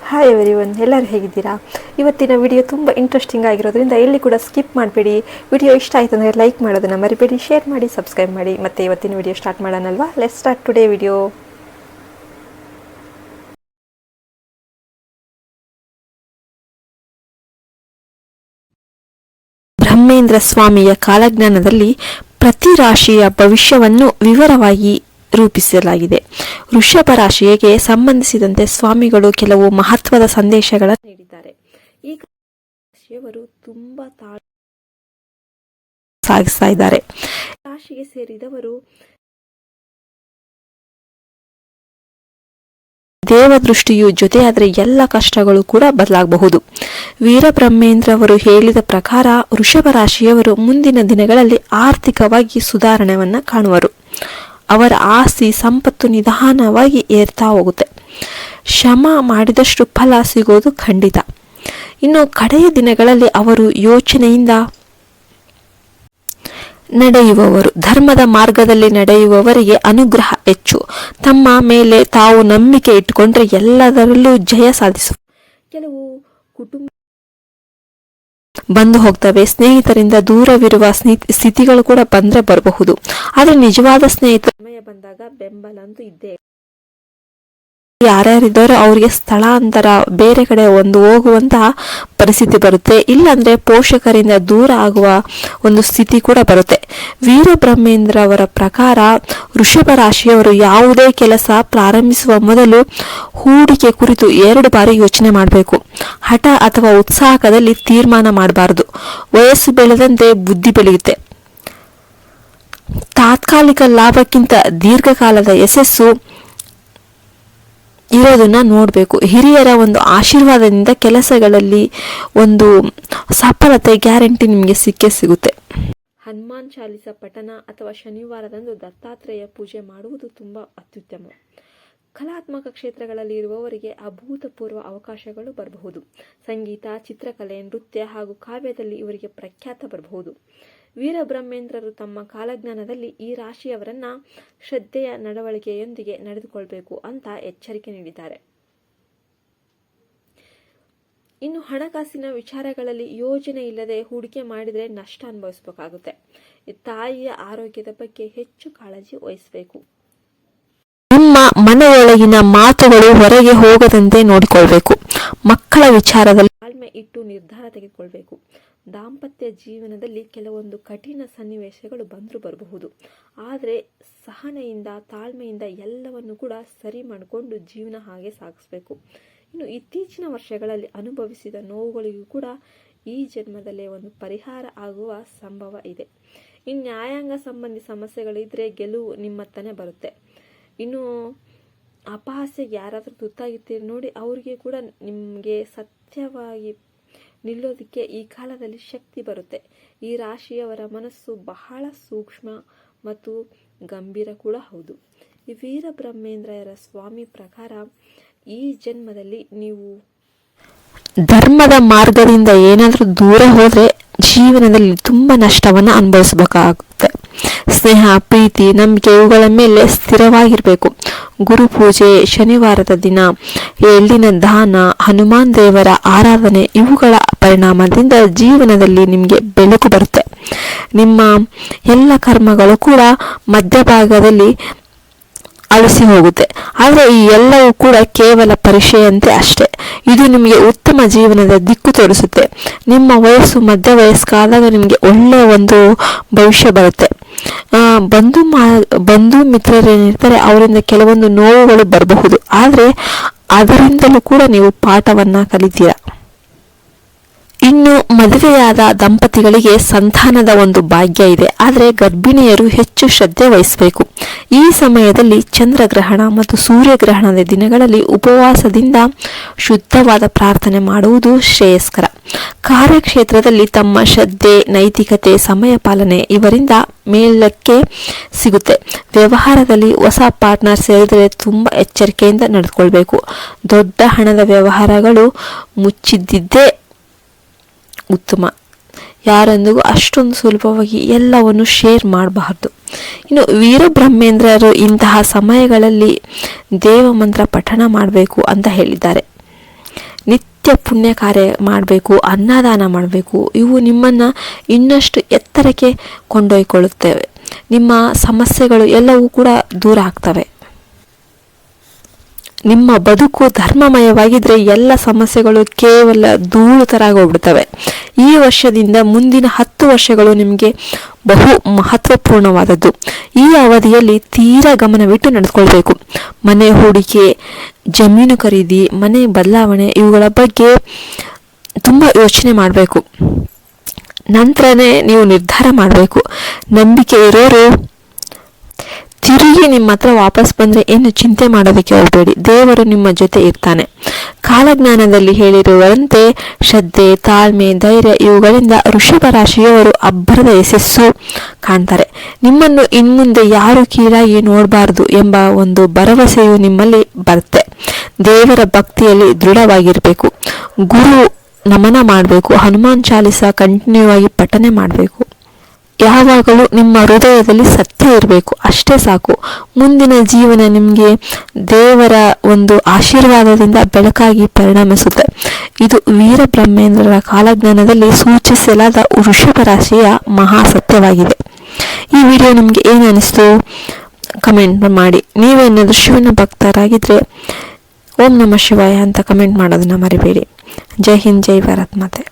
Hi everyone, ಎಲ್ಲರೂ ಹೇಗಿದ್ದೀರಾ? ಇವತ್ತಿನ ವಿಡಿಯೋ ತುಂಬ ಇಂಟ್ರೆಸ್ಟಿಂಗ್ ಆಗಿರೋದ್ರಿಂದ ಎಲ್ಲಿ ಕೂಡ ಸ್ಕಿಪ್ ಮಾಡಬೇಡಿ. ವಿಡಿಯೋ ಇಷ್ಟ ಆಯಿತು ಅಂದರೆ ಲೈಕ್ ಮಾಡೋದನ್ನು ಮರಿಬೇಡಿ, ಶೇರ್ ಮಾಡಿ, ಸಬ್ಸ್ಕ್ರೈಬ್ ಮಾಡಿ. ಮತ್ತು ಇವತ್ತಿನ ವಿಡಿಯೋ ಸ್ಟಾರ್ಟ್ ಮಾಡೋಣಲ್ವಾ? Let's start today video. Brahmendra ಸ್ವಾಮಿಯ ಕಾಲಜ್ಞಾನದಲ್ಲಿ ಪ್ರತಿ ರಾಶಿಯ ಭವಿಷ್ಯವನ್ನು ವಿವರವಾಗಿ ರೂಪಿಸಲಾಗಿದೆ. ವೃಷಭ ರಾಶಿಗೆ ಸಂಬಂಧಿಸಿದಂತೆ ಸ್ವಾಮಿಗಳು ಕೆಲವು ಮಹತ್ವದ ಸಂದೇಶಗಳನ್ನು ನೀಡಿದ್ದಾರೆ. ಈ ರಾಶಿಯವರು ತುಂಬಾ ಸಾಗಿಸ್ತಾ ಇದ್ದಾರೆ. ರಾಶಿಗೆ ಸೇರಿದವರು ದೇವದೃಷ್ಟಿಯು ಜೊತೆಯಾದರೆ ಎಲ್ಲ ಕಷ್ಟಗಳು ಕೂಡ ಬದಲಾಗಬಹುದು. ವೀರಬ್ರಹ್ಮೇಂದ್ರ ಅವರು ಹೇಳಿದ ಪ್ರಕಾರ ವೃಷಭ ರಾಶಿಯವರು ಮುಂದಿನ ದಿನಗಳಲ್ಲಿ ಆರ್ಥಿಕವಾಗಿ ಸುಧಾರಣೆಯನ್ನು ಕಾಣುವರು. ಅವರ ಆಸ್ತಿ ಸಂಪತ್ತು ನಿಧಾನವಾಗಿ ಏರ್ತಾ ಹೋಗುತ್ತೆ. ಶ್ರಮ ಮಾಡಿದಷ್ಟು ಫಲ ಸಿಗೋದು ಖಂಡಿತ. ಇನ್ನು ಕಡೆಯ ದಿನಗಳಲ್ಲಿ ಅವರು ಯೋಚನೆಯಿಂದ ನಡೆಯುವವರು. ಧರ್ಮದ ಮಾರ್ಗದಲ್ಲಿ ನಡೆಯುವವರಿಗೆ ಅನುಗ್ರಹ ಹೆಚ್ಚು. ತಮ್ಮ ಮೇಲೆ ತಾವು ನಂಬಿಕೆ ಇಟ್ಟುಕೊಂಡ್ರೆ ಎಲ್ಲದರಲ್ಲೂ ಜಯ ಸಾಧಿಸುವ. ಕೆಲವು ಕುಟುಂಬ ಬಂದು ಹೋಗ್ತವೆ. ಸ್ನೇಹಿತರಿಂದ ದೂರವಿರುವ ಸ್ಥಿತಿಗಳು ಕೂಡ ಬರಬಹುದು. ಆದರೆ ನಿಜವಾದ ಸ್ನೇಹಿತರ ಸಮಯ ಬಂದಾಗ ಬೆಂಬಲ ಅಂತೂ ಇದ್ದೇ. ಯಾರ್ಯಾರಿದ್ದಾರೋ ಅವರಿಗೆ ಸ್ಥಳಾಂತರ ಬೇರೆ ಕಡೆ ಹೋಗುವಂತಹ ಪರಿಸ್ಥಿತಿ ಬರುತ್ತೆ. ಇಲ್ಲಾಂದ್ರೆ ಪೋಷಕರಿಂದ ದೂರ ಆಗುವ ಒಂದು ಸ್ಥಿತಿ ಕೂಡ ಬರುತ್ತೆ. ವೀರಬ್ರಹ್ಮೇಂದ್ರ ಅವರ ಪ್ರಕಾರ ವೃಷಭ ರಾಶಿಯವರು ಯಾವುದೇ ಕೆಲಸ ಪ್ರಾರಂಭಿಸುವ ಮೊದಲು ಹೂಡಿಕೆ ಕುರಿತು 2 ಬಾರಿ ಯೋಚನೆ ಮಾಡಬೇಕು. ಹಠ ಅಥವಾ ಉತ್ಸಾಹದಲ್ಲಿ ತೀರ್ಮಾನ ಮಾಡಬಾರದು. ವಯಸ್ಸು ಬೆಳೆದಂತೆ ಬುದ್ಧಿ ಬೆಳೆಯುತ್ತೆ. ತಾತ್ಕಾಲಿಕ ಲಾಭಕ್ಕಿಂತ ದೀರ್ಘಕಾಲದ ಯಶಸ್ಸು ಇರೋದನ್ನ ನೋಡಬೇಕು. ಹಿರಿಯರ ಒಂದು ಆಶೀರ್ವಾದದಿಂದ ಕೆಲಸಗಳಲ್ಲಿ ಒಂದು ಸಫಲತೆ ಗ್ಯಾರಂಟಿ ನಿಮಗೆ ಸಿಗುತ್ತೆ. ಹನುಮಾನ್ ಚಾಲಿಸ ಪಠನ ಅಥವಾ ಶನಿವಾರದಂದು ದತ್ತಾತ್ರೇಯ ಪೂಜೆ ಮಾಡುವುದು ತುಂಬಾ ಅತ್ಯುತ್ತಮ. ಕಲಾತ್ಮಕ ಕ್ಷೇತ್ರಗಳಲ್ಲಿ ಇರುವವರಿಗೆ ಅಭೂತಪೂರ್ವ ಅವಕಾಶಗಳು ಬರಬಹುದು. ಸಂಗೀತ, ಚಿತ್ರಕಲೆ, ನೃತ್ಯ ಹಾಗೂ ಕಾವ್ಯದಲ್ಲಿ ಇವರಿಗೆ ಪ್ರಖ್ಯಾತ ಬರಬಹುದು. ವೀರಬ್ರಹ್ಮೇಂದ್ರರು ತಮ್ಮ ಕಾಲಜ್ಞಾನದಲ್ಲಿ ಈ ರಾಶಿಯವರನ್ನ ಶ್ರದ್ಧೆಯ ನಡವಳಿಕೆಯೊಂದಿಗೆ ನಡೆದುಕೊಳ್ಬೇಕು ಅಂತ ಎಚ್ಚರಿಕೆ ನೀಡಿದ್ದಾರೆ. ಇನ್ನು ಹಣಕಾಸಿನ ವಿಚಾರಗಳಲ್ಲಿ ಯೋಜನೆ ಇಲ್ಲದೆ ಹೂಡಿಕೆ ಮಾಡಿದರೆ ನಷ್ಟ ಅನುಭವಿಸಬೇಕಾಗುತ್ತೆ. ತಾಯಿಯ ಆರೋಗ್ಯದ ಬಗ್ಗೆ ಹೆಚ್ಚು ಕಾಳಜಿ ವಹಿಸಬೇಕು. ನಿಮ್ಮ ಮನೆಯೊಳಗಿನ ಮಾತುಗಳು ಹೊರಗೆ ಹೋಗದಂತೆ ನೋಡಿಕೊಳ್ಬೇಕು. ಮಕ್ಕಳ ವಿಚಾರದಲ್ಲಿ ತಾಳ್ಮೆ ಇಟ್ಟು ನಿರ್ಧಾರ ತೆಗೆದುಕೊಳ್ಬೇಕು. ದಾಂಪತ್ಯ ಜೀವನದಲ್ಲಿ ಕೆಲವೊಂದು ಕಠಿಣ ಸನ್ನಿವೇಶಗಳು ಬರಬಹುದು. ಆದರೆ ಸಹನೆಯಿಂದ ತಾಳ್ಮೆಯಿಂದ ಎಲ್ಲವನ್ನು ಕೂಡ ಸರಿ ಮಾಡಿಕೊಂಡು ಜೀವನ ಹಾಗೆ ಸಾಗಿಸಬೇಕು. ಇನ್ನು ಇತ್ತೀಚಿನ ವರ್ಷಗಳಲ್ಲಿ ಅನುಭವಿಸಿದ ನೋವುಗಳಿಗೂ ಕೂಡ ಈ ಜನ್ಮದಲ್ಲೇ ಒಂದು ಪರಿಹಾರ ಆಗುವ ಸಂಭವ ಇದೆ. ಇನ್ನು ನ್ಯಾಯಾಂಗ ಸಂಬಂಧಿ ಸಮಸ್ಯೆಗಳಿದ್ರೆ ಗೆಲುವು ನಿಮ್ಮತ್ತನೇ ಬರುತ್ತೆ. ಇನ್ನು ಅಪಹಾಸ್ಯಕ್ಕೆ ಯಾರಾದರೂ ತುತ್ತಾಗಿರ್ತೀರಿ ನೋಡಿ, ಅವರಿಗೆ ಕೂಡ ನಿಮಗೆ ಸತ್ಯವಾಗಿ ನಿಲ್ಲೋದಕ್ಕೆ ಈ ಕಾಲದಲ್ಲಿ ಶಕ್ತಿ ಬರುತ್ತೆ. ಈ ರಾಶಿಯವರ ಮನಸ್ಸು ಬಹಳ ಸೂಕ್ಷ್ಮ ಮತ್ತು ಗಂಭೀರ ಕೂಡ ಹೌದು. ಈ ವೀರಬ್ರಹ್ಮೇಂದ್ರರ ಸ್ವಾಮಿ ಪ್ರಕಾರ ಈ ಜನ್ಮದಲ್ಲಿ ನೀವು ಧರ್ಮದ ಮಾರ್ಗದಿಂದ ಏನಾದರೂ ದೂರ ಹೋದರೆ ಜೀವನದಲ್ಲಿ ತುಂಬ ನಷ್ಟವನ್ನು ಅನುಭವಿಸಬೇಕಾಗುತ್ತೆ. ಸ್ನೇಹ, ಪ್ರೀತಿ, ನಂಬಿಕೆ ಇವುಗಳ ಮೇಲೆ ಸ್ಥಿರವಾಗಿರಬೇಕು. ಗುರು ಪೂಜೆ, ಶನಿವಾರದ ದಿನ ಎಳ್ಳಿನ ದಾನ, ಹನುಮಾನ್ ದೇವರ ಆರಾಧನೆ ಇವುಗಳ ಪರಿಣಾಮದಿಂದ ಜೀವನದಲ್ಲಿ ನಿಮಗೆ ಬೆಳಕು ಬರುತ್ತೆ. ನಿಮ್ಮ ಎಲ್ಲ ಕರ್ಮಗಳು ಕೂಡ ಮಧ್ಯಭಾಗದಲ್ಲಿ ಅಳಿಸಿ ಹೋಗುತ್ತೆ. ಆದರೆ ಈ ಎಲ್ಲವೂ ಕೂಡ ಕೇವಲ ಪರೀಕ್ಷೆಯಂತೆ ಅಷ್ಟೇ. ಇದು ನಿಮಗೆ ಉತ್ತಮ ಜೀವನದ ದಿಕ್ಕು ತೋರಿಸುತ್ತೆ. ನಿಮ್ಮ ವಯಸ್ಸು ಮಧ್ಯ ವಯಸ್ಕಾದಾಗ ನಿಮಗೆ ಒಳ್ಳೆಯ ಒಂದು ಭವಿಷ್ಯ ಬರುತ್ತೆ. ಬಂಧು ಮಿತ್ರರೇನಿರ್ತಾರೆ ಅವರಿಂದ ಕೆಲವೊಂದು ನೋವುಗಳು ಬರಬಹುದು. ಆದರೆ ಅದರಿಂದಲೂ ಕೂಡ ನೀವು ಪಾಠವನ್ನ ಕಲಿತೀರಾ. ಇನ್ನು ಮದುವೆಯಾದ ದಂಪತಿಗಳಿಗೆ ಸಂತಾನದ ಒಂದು ಭಾಗ್ಯ ಇದೆ. ಆದರೆ ಗರ್ಭಿಣಿಯರು ಹೆಚ್ಚು ಶ್ರದ್ಧೆ ವಹಿಸಬೇಕು. ಈ ಸಮಯದಲ್ಲಿ ಚಂದ್ರಗ್ರಹಣ ಮತ್ತು ಸೂರ್ಯಗ್ರಹಣದ ದಿನಗಳಲ್ಲಿ ಉಪವಾಸದಿಂದ ಶುದ್ಧವಾದ ಪ್ರಾರ್ಥನೆ ಮಾಡುವುದು ಶ್ರೇಯಸ್ಕರ. ಕಾರ್ಯಕ್ಷೇತ್ರದಲ್ಲಿ ತಮ್ಮ ಶ್ರದ್ಧೆ, ನೈತಿಕತೆ, ಸಮಯ ಪಾಲನೆ ಇವರಿಂದ ಮೇಲಕ್ಕೆ ಸಿಗುತ್ತೆ. ವ್ಯವಹಾರದಲ್ಲಿ ಹೊಸ ಪಾರ್ಟ್ನರ್ ಸೇರಿದರೆ ತುಂಬ ಎಚ್ಚರಿಕೆಯಿಂದ ನಡೆದುಕೊಳ್ಬೇಕು. ದೊಡ್ಡ ಹಣದ ವ್ಯವಹಾರಗಳು ಮುಚ್ಚಿದ್ದೇ ಉತ್ತಮ. ಯಾರೊಂದಿಗೂ ಅಷ್ಟೊಂದು ಸುಲಭವಾಗಿ ಎಲ್ಲವನ್ನು ಶೇರ್ ಮಾಡಬಾರ್ದು. ಇನ್ನು ವೀರಬ್ರಹ್ಮೇಂದ್ರರು ಇಂತಹ ಸಮಯಗಳಲ್ಲಿ ದೇವ ಮಂತ್ರ ಪಠಣ ಮಾಡಬೇಕು ಅಂತ ಹೇಳಿದ್ದಾರೆ. ನಿತ್ಯ ಪುಣ್ಯ ಕಾರ್ಯ ಮಾಡಬೇಕು, ಅನ್ನದಾನ ಮಾಡಬೇಕು. ಇವು ನಿಮ್ಮನ್ನು ಇನ್ನಷ್ಟು ಎತ್ತರಕ್ಕೆ ಕೊಂಡೊಯ್ಕೊಳ್ಳುತ್ತವೆ. ನಿಮ್ಮ ಸಮಸ್ಯೆಗಳು ಎಲ್ಲವೂ ಕೂಡ ದೂರ ಆಗ್ತವೆ. ನಿಮ್ಮ ಬದುಕು ಧರ್ಮಮಯವಾಗಿದ್ದರೆ ಎಲ್ಲ ಸಮಸ್ಯೆಗಳು ಕೇವಲ ಧೂಳು ಥರ ಆಗೋಗ್ಬಿಡ್ತವೆ. ಈ ವರ್ಷದಿಂದ ಮುಂದಿನ 10 ವರ್ಷಗಳು ನಿಮಗೆ ಬಹು ಮಹತ್ವಪೂರ್ಣವಾದದ್ದು. ಈ ಅವಧಿಯಲ್ಲಿ ತೀರಾ ಗಮನವಿಟ್ಟು ನಡೆದುಕೊಳ್ಬೇಕು. ಮನೆ ಹೂಡಿಕೆ, ಜಮೀನು ಖರೀದಿ, ಮನೆ ಬದಲಾವಣೆ ಇವುಗಳ ಬಗ್ಗೆ ತುಂಬ ಯೋಚನೆ ಮಾಡಬೇಕು. ನಂತರನೇ ನೀವು ನಿರ್ಧಾರ ಮಾಡಬೇಕು. ನಂಬಿಕೆ ಇರೋರು ತಿರುಗಿ ನಿಮ್ಮ ಹತ್ರ ವಾಪಸ್ ಬಂದರೆ ಏನು ಚಿಂತೆ ಮಾಡೋದಕ್ಕೆ ಹೋಗಬೇಡಿ. ದೇವರು ನಿಮ್ಮ ಜೊತೆ ಇರ್ತಾನೆ. ಕಾಲಜ್ಞಾನದಲ್ಲಿ ಹೇಳಿರುವಂತೆ ಶ್ರದ್ಧೆ, ತಾಳ್ಮೆ, ಧೈರ್ಯ ಇವುಗಳಿಂದ ವೃಷಭ ರಾಶಿಯವರು ಅಬ್ಬರದ ಯಶಸ್ಸು ಕಾಣ್ತಾರೆ. ನಿಮ್ಮನ್ನು ಇನ್ಮುಂದೆ ಯಾರು ಕೀಳಾಗಿ ನೋಡಬಾರದು ಎಂಬ ಒಂದು ಭರವಸೆಯು ನಿಮ್ಮಲ್ಲಿ ಬರುತ್ತೆ. ದೇವರ ಭಕ್ತಿಯಲ್ಲಿ ದೃಢವಾಗಿರಬೇಕು. ಗುರು ನಮನ ಮಾಡಬೇಕು. ಹನುಮಾನ್ ಚಾಲಿಸ ಕಂಟಿನ್ಯೂ ಆಗಿ ಪಠನೆ ಮಾಡಬೇಕು. ಯಾವಾಗಲೂ ನಿಮ್ಮ ಹೃದಯದಲ್ಲಿ ಸತ್ಯ ಇರಬೇಕು. ಅಷ್ಟೇ ಸಾಕು. ಮುಂದಿನ ಜೀವನ ನಿಮಗೆ ದೇವರ ಒಂದು ಆಶೀರ್ವಾದದಿಂದ ಬೆಳಕಾಗಿ ಪರಿಣಮಿಸುತ್ತೆ. ಇದು ವೀರಬ್ರಹ್ಮೇಂದ್ರರ ಕಾಲಜ್ಞಾನದಲ್ಲಿ ಸೂಚಿಸಲಾದ ವೃಷಭ ರಾಶಿಯ ಮಹಾ ಸತ್ಯವಾಗಿದೆ. ಈ ವಿಡಿಯೋ ನಿಮಗೆ ಏನು ಅನಿಸ್ತು ಕಮೆಂಟ್ ಮಾಡಿ. ನೀವೇನಾದರೂ ಶಿವನ ಭಕ್ತರಾಗಿದ್ದರೆ ಓಂ ನಮಃ ಶಿವಾಯ ಅಂತ ಕಮೆಂಟ್ ಮಾಡೋದನ್ನ ಮರಿಬೇಡಿ. ಜೈ ಹಿಂದ್, ಜೈ ಭಾರತ್ ಮಾತೆ.